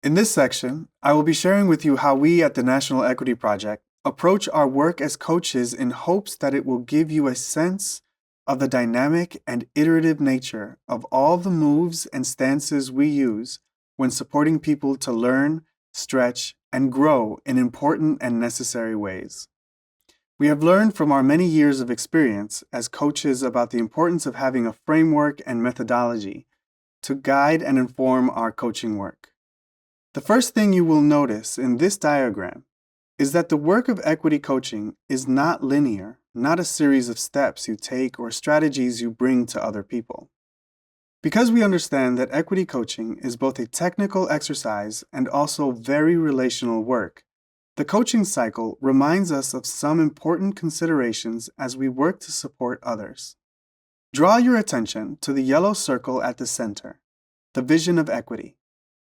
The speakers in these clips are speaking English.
In this section, I will be sharing with you how we at the National Equity Project approach our work as coaches in hopes that it will give you a sense of the dynamic and iterative nature of all the moves and stances we use when supporting people to learn, stretch, and grow in important and necessary ways. We have learned from our many years of experience as coaches about the importance of having a framework and methodology to guide and inform our coaching work. The first thing you will notice in this diagram is that the work of equity coaching is not linear, not a series of steps you take or strategies you bring to other people. Because we understand that equity coaching is both a technical exercise and also very relational work, the coaching cycle reminds us of some important considerations as we work to support others. Draw your attention to the yellow circle at the center, the vision of equity.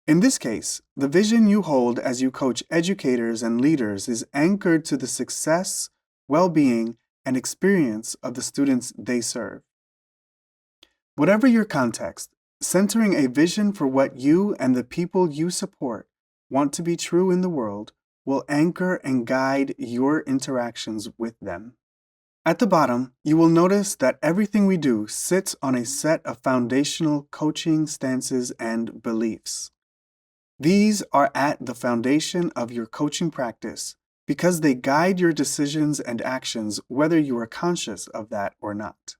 In this case, the vision you hold as you coach educators and leaders is anchored to the success, well-being, and experience of the students they serve. Whatever your context, centering a vision for what you and the people you support want to be true in the world will anchor and guide your interactions with them. At the bottom, you will notice that everything we do sits on a set of foundational coaching stances and beliefs. These are at the foundation of your coaching practice because they guide your decisions and actions whether you are conscious of that or not.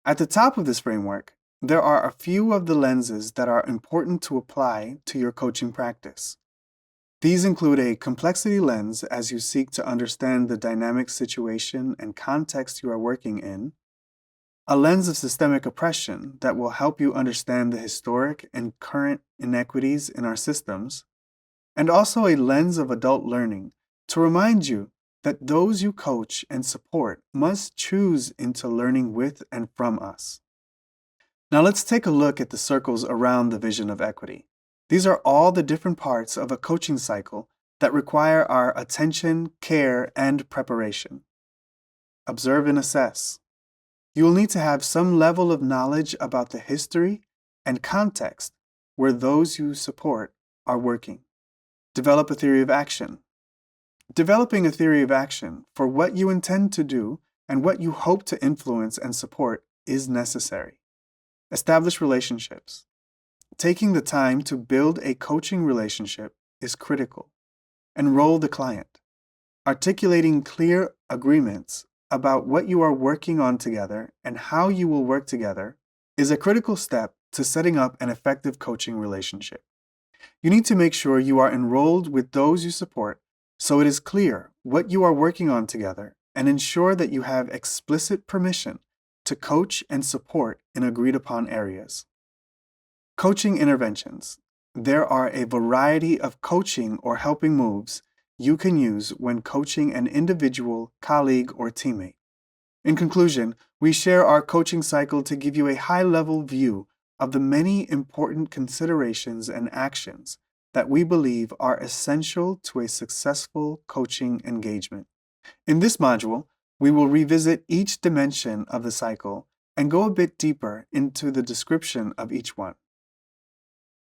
At the top of this framework, there are a few of the lenses that are important to apply to your coaching practice. These include a complexity lens as you seek to understand the dynamic situation and context you are working in, a lens of systemic oppression that will help you understand the historic and current inequities in our systems, and also a lens of adult learning to remind you that those you coach and support must choose into learning with and from us. Now let's take a look at the circles around the vision of equity. These are all the different parts of a coaching cycle that require our attention, care, and preparation. Observe and assess. You will need to have some level of knowledge about the history and context where those you support are working. Develop a theory of action. Developing a theory of action for what you intend to do and what you hope to influence and support is necessary. Establish relationships. Taking the time to build a coaching relationship is critical. Enroll the client. Articulating clear agreements about what you are working on together and how you will work together is a critical step to setting up an effective coaching relationship. You need to make sure you are enrolled with those you support so it is clear what you are working on together and ensure that you have explicit permission to coach and support in agreed upon areas. Coaching interventions. There are a variety of coaching or helping moves you can use when coaching an individual, colleague, or teammate. In conclusion, we share our coaching cycle to give you a high-level view of the many important considerations and actions that we believe are essential to a successful coaching engagement. In this module, we will revisit each dimension of the cycle and go a bit deeper into the description of each one.